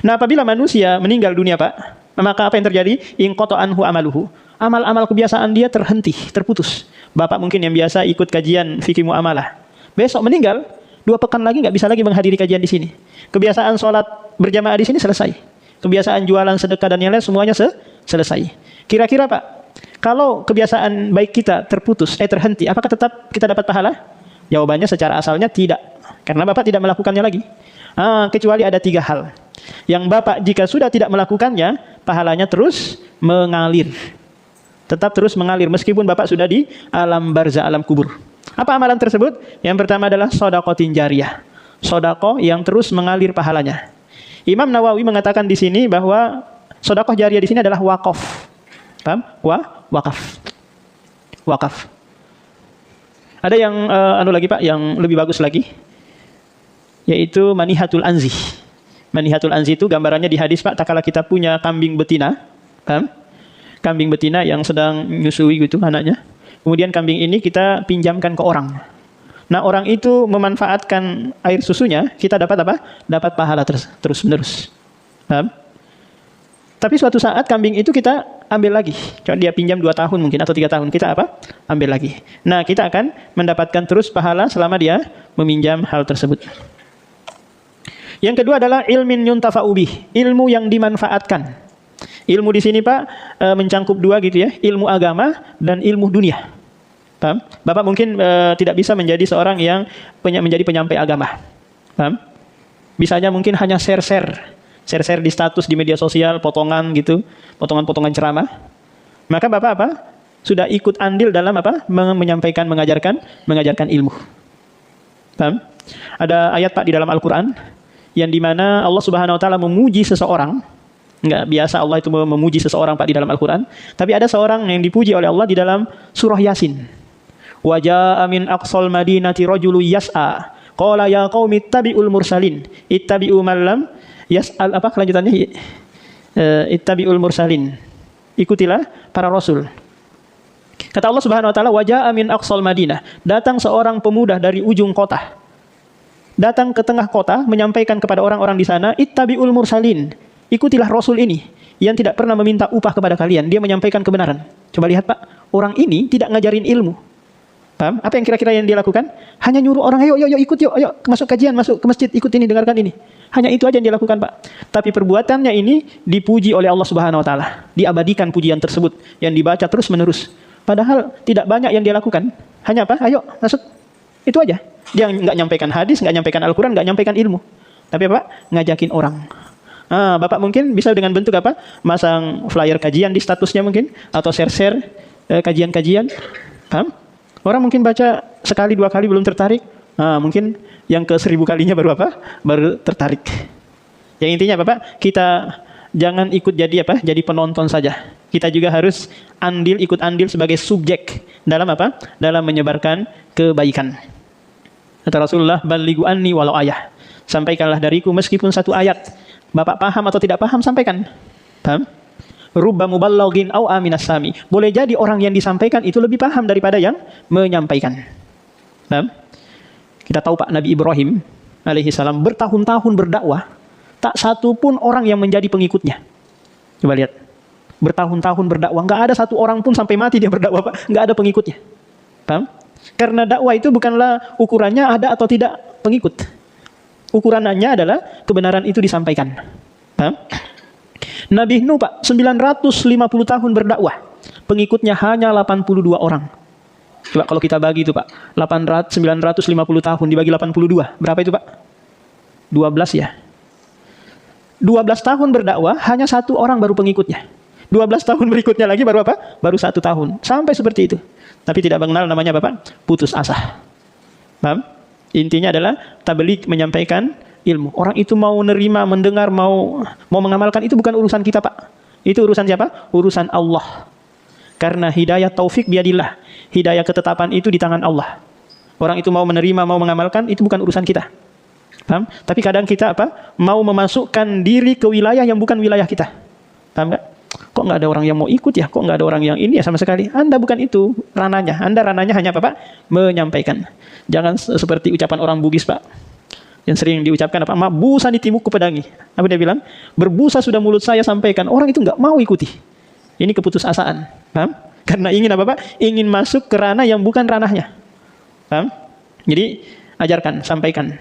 Nah, apabila manusia meninggal dunia, Pak, maka apa yang terjadi? Inqata anhu amaluhu. Amal-amal kebiasaan dia terhenti, terputus. Bapak mungkin yang biasa ikut kajian fikih muamalah. Besok meninggal, 2 pekan lagi nggak bisa lagi menghadiri kajian di sini. Kebiasaan sholat berjamaah di sini selesai. Kebiasaan jualan, sedekah dan yang lain semuanya selesai. Kira-kira Pak, kalau kebiasaan baik kita terputus, terhenti, apakah tetap kita dapat pahala? Jawabannya secara asalnya tidak. Karena Bapak tidak melakukannya lagi. Kecuali ada 3 hal. Yang Bapak jika sudah tidak melakukannya, pahalanya terus mengalir. Tetap terus mengalir meskipun Bapak sudah di alam barzah, alam kubur. Apa amalan tersebut? Yang pertama adalah shadaqatin jariyah. Sedekah yang terus mengalir pahalanya. Imam Nawawi mengatakan di sini bahwa sedekah jariyah di sini adalah wakaf. Paham? Wakaf. Wakaf. Ada yang lagi Pak, yang lebih bagus lagi, yaitu Manihatul Anzi. Manihatul Anzi itu gambarannya di hadis Pak, tak kala kita punya kambing betina, paham? Kambing betina yang sedang menyusui gitu anaknya. Kemudian kambing ini kita pinjamkan ke orang. Nah, orang itu memanfaatkan air susunya, kita dapat apa? Dapat pahala terus menerus. Paham? Tapi suatu saat kambing itu kita ambil lagi. Coba dia pinjam 2 tahun mungkin atau 3 tahun, kita apa? Ambil lagi. Nah, kita akan mendapatkan terus pahala selama dia meminjam hal tersebut. Yang kedua adalah ilmin yuntafa'u bih, ilmu yang dimanfaatkan. Ilmu di sini Pak mencangkup 2 gitu ya, ilmu agama dan ilmu dunia. Paham? Bapak mungkin tidak bisa menjadi seorang yang menjadi penyampai agama. Paham? Bisanya mungkin hanya share di status di media sosial, potongan gitu, potongan-potongan ceramah. Maka Bapak apa? Sudah ikut andil dalam apa? Menyampaikan, mengajarkan ilmu. Paham? Ada ayat Pak di dalam Al-Qur'an yang dimana Allah Subhanahu wa taala memuji seseorang. Enggak biasa Allah itu memuji seseorang Pak di dalam Al-Qur'an, tapi ada seorang yang dipuji oleh Allah di dalam surah Yasin. Wa jaa'a min aqsal madinati rajulun yas'a qala ya qaumi ittabi'ul mursalin ittabi'u man lam yas'al, apa kelanjutannya? Ittabi'ul mursalin, ikutilah para rasul. Kata Allah Subhanahu wa taala, wa jaa'a min aqsal madinah, datang seorang pemuda dari ujung kota, datang ke tengah kota menyampaikan kepada orang-orang di sana, ittabi'ul mursalin, ikutilah rasul ini yang tidak pernah meminta upah kepada kalian, dia menyampaikan kebenaran. Coba lihat Pak, orang ini tidak ngajarin ilmu. Paham? Apa yang kira-kira yang dia lakukan? Hanya nyuruh orang, ayo ikut yuk, ayo masuk kajian, masuk ke masjid, ikut ini, dengarkan ini. Hanya itu aja yang dia lakukan Pak. Tapi perbuatannya ini dipuji oleh Allah Subhanahu wa taala. Diabadikan pujian tersebut yang dibaca terus menerus. Padahal tidak banyak yang dia lakukan. Hanya apa? Ayo masuk. Itu aja. Dia nggak nyampaikan hadis, nggak nyampaikan Al-Quran, nggak nyampaikan ilmu. Tapi apa? Ngajakin orang. Bapak mungkin bisa dengan bentuk apa? Masang flyer kajian di statusnya mungkin, atau share kajian-kajian. Paham? Orang mungkin baca sekali 2 kali belum tertarik. Mungkin yang ke 1000 kalinya baru apa? Baru tertarik. Yang intinya Bapak, kita jangan ikut jadi apa? Jadi penonton saja. Kita juga harus ikut andil sebagai subjek dalam apa? Dalam menyebarkan kebaikan. Kata Rasulullah, balighu anni walau ayah. Sampaikanlah dariku meskipun 1 ayat. Bapak paham atau tidak paham, sampaikan. Paham? Rubba muballaghin au aminas sami. Boleh jadi orang yang disampaikan itu lebih paham daripada yang menyampaikan. Paham? Kita tahu Pak, Nabi Ibrahim alaihi salam bertahun-tahun berdakwah, tak satu pun orang yang menjadi pengikutnya. Coba lihat. Bertahun-tahun berdakwah, enggak ada 1 orang pun sampai mati dia berdakwah Pak, enggak ada pengikutnya. Paham? Karena dakwah itu bukanlah ukurannya ada atau tidak pengikut. Ukurannya adalah kebenaran itu disampaikan. Paham? Nabi Nuh Pak, 950 tahun berdakwah. Pengikutnya hanya 82 orang. Coba kalau kita bagi itu Pak, 950 tahun dibagi 82. Berapa itu Pak? 12 ya. 12 tahun berdakwah, hanya 1 orang baru pengikutnya. 12 tahun berikutnya lagi baru apa? Baru 1 tahun. Sampai seperti itu. Tapi tidak mengenal namanya Bapak, putus asa. Paham? Intinya adalah tabligh, menyampaikan ilmu. Orang itu mau nerima, mendengar, mau mengamalkan, itu bukan urusan kita Pak. Itu urusan siapa? Urusan Allah. Karena hidayah taufik biadillah. Hidayah ketetapan itu di tangan Allah. Orang itu mau menerima, mau mengamalkan, itu bukan urusan kita. Paham? Tapi kadang kita apa? Mau memasukkan diri ke wilayah yang bukan wilayah kita. Paham nggak? Kok nggak ada orang yang mau ikut ya? Kok nggak ada orang yang ini ya sama sekali? Anda bukan itu rananya. Anda rananya hanya apa Pak? Menyampaikan. Jangan seperti ucapan orang Bugis Pak. Yang sering diucapkan apa? Busa di timukku pedangi. Apa dia bilang? Berbusa sudah mulut saya sampaikan. Orang itu nggak mau ikuti. Ini keputusasaan. Paham? Karena ingin apa Pak? Ingin masuk ke ranah yang bukan ranahnya. Paham? Jadi ajarkan, sampaikan.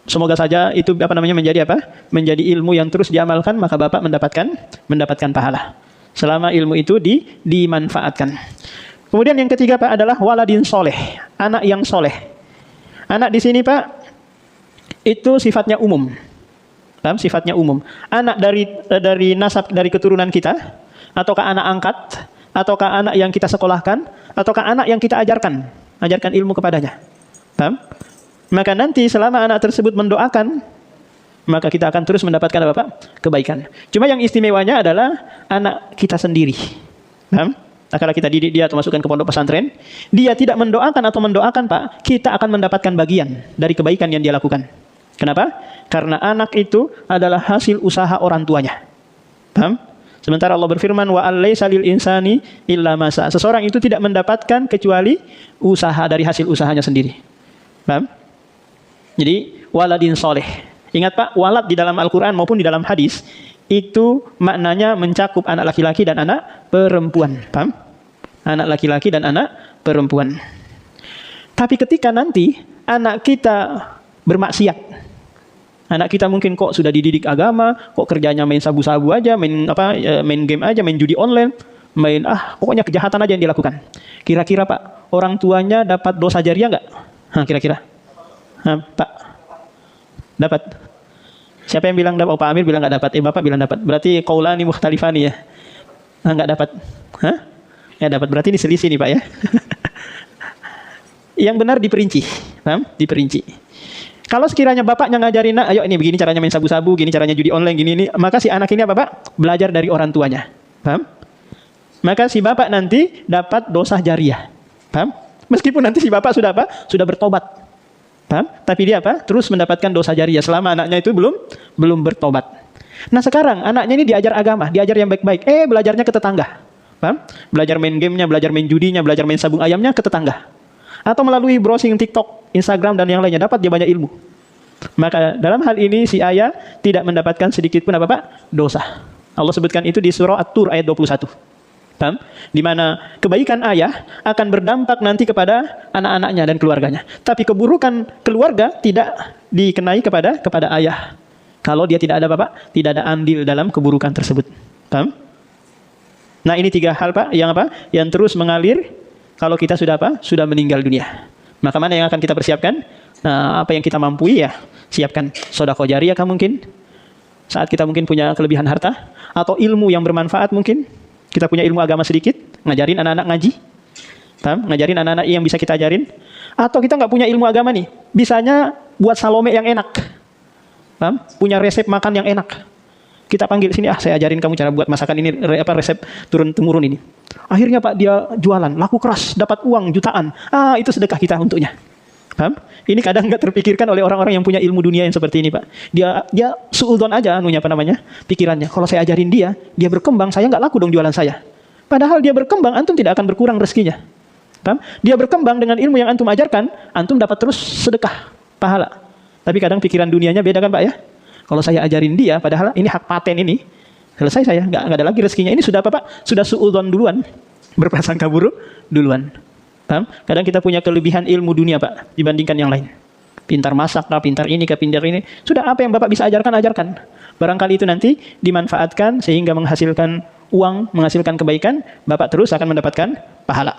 Semoga saja itu apa namanya menjadi apa? Menjadi ilmu yang terus diamalkan, maka Bapak mendapatkan pahala. Selama ilmu itu dimanfaatkan. Kemudian yang ketiga Pak adalah waladin soleh, anak yang soleh. Anak di sini Pak itu sifatnya umum. Paham? Sifatnya umum. Anak dari nasab, dari keturunan kita, ataukah anak angkat, ataukah anak yang kita sekolahkan, ataukah anak yang kita ajarkan ilmu kepadanya. Paham? Maka nanti selama anak tersebut mendoakan, maka kita akan terus mendapatkan apa Pak? Kebaikan. Cuma yang istimewanya adalah anak kita sendiri. Paham? Nah, kalau kita didik dia atau masukkan ke pondok pesantren, dia tidak mendoakan atau mendoakan Pak, kita akan mendapatkan bagian dari kebaikan yang dia lakukan. Kenapa? Karena anak itu adalah hasil usaha orang tuanya. Paham? Sementara Allah berfirman, wa allaisa lil insani illa ma sa'a. Seseorang itu tidak mendapatkan kecuali usaha dari hasil usahanya sendiri. Paham? Jadi waladin soleh. Ingat Pak, walad di dalam Al-Quran maupun di dalam hadis itu maknanya mencakup anak laki-laki dan anak perempuan. Paham? Anak laki-laki dan anak perempuan. Tapi ketika nanti anak kita bermaksiat, anak kita mungkin kok sudah dididik agama, kok kerjanya main sabu-sabu aja, main game aja, main judi online, pokoknya kejahatan aja yang dilakukan. Kira-kira Pak, orang tuanya dapat dosa jariah nggak? Kira-kira? Pak, dapat? Siapa yang bilang dapat? Oh, Pak Amir bilang nggak dapat. Bapak bilang dapat. Berarti qaulani mukhtalifani ya? Nggak dapat? Ya dapat. Berarti ini selisih nih Pak ya. Yang benar diperinci, paham? Diperinci. Kalau sekiranya bapaknya ngajarin, ayo ini begini caranya main sabu-sabu, gini caranya judi online, gini ini, maka si anak ini apa Pak? Belajar dari orang tuanya, paham? Maka si bapak nanti dapat dosa jariah, paham? Meskipun nanti si bapak sudah apa? Sudah bertobat, paham? Tapi dia apa? Terus mendapatkan dosa jariah selama anaknya itu belum bertobat. Nah sekarang anaknya ini diajar agama, diajar yang baik-baik, belajarnya ke tetangga, paham? Belajar main gamenya, belajar main judinya, belajar main sabung ayamnya ke tetangga. Atau melalui browsing TikTok, Instagram, dan yang lainnya, dapat dia banyak ilmu. Maka dalam hal ini si ayah tidak mendapatkan sedikit pun apa Pak? Dosa. Allah sebutkan itu di surah At-Tur ayat 21. Paham? Di mana kebaikan ayah akan berdampak nanti kepada anak-anaknya dan keluarganya. Tapi keburukan keluarga tidak dikenai kepada ayah. Kalau dia tidak ada apa Pak? Tidak ada andil dalam keburukan tersebut. Paham? Nah ini 3 hal Pak, yang apa? Yang terus mengalir kalau kita sudah apa? Sudah meninggal dunia. Maka mana yang akan kita persiapkan? Nah, apa yang kita mampu ya, siapkan. Sedekah jariyah kah mungkin? Saat kita mungkin punya kelebihan harta, atau ilmu yang bermanfaat mungkin. Kita punya ilmu agama sedikit, ngajarin anak-anak ngaji. Paham? Ngajarin anak-anak yang bisa kita ajarin. Atau kita nggak punya ilmu agama nih, bisanya buat salome yang enak. Paham? Punya resep makan yang enak. Kita panggil sini, saya ajarin kamu cara buat masakan ini, resep turun-temurun ini. Akhirnya Pak dia jualan, laku keras, dapat uang jutaan. Itu sedekah kita untuknya. Paham? Ini kadang nggak terpikirkan oleh orang-orang yang punya ilmu dunia yang seperti ini Pak. Dia suudzon aja pikirannya. Kalau saya ajarin dia berkembang, saya nggak laku dong jualan saya. Padahal dia berkembang, antum tidak akan berkurang rezekinya. Paham? Dia berkembang dengan ilmu yang antum ajarkan, antum dapat terus sedekah, pahala. Tapi kadang pikiran dunianya beda kan Pak ya? Kalau saya ajarin dia, padahal ini hak paten ini, selesai saya, nggak ada lagi rezekinya. Ini sudah apa Pak? Sudah suudzon duluan, berprasangka buruk duluan. Paham? Kadang kita punya kelebihan ilmu dunia Pak, dibandingkan yang lain. Pintar masak kah, pintar ini kah, pintar ini. Sudah apa yang Bapak bisa ajarkan. Barangkali itu nanti dimanfaatkan sehingga menghasilkan uang, menghasilkan kebaikan, Bapak terus akan mendapatkan pahala.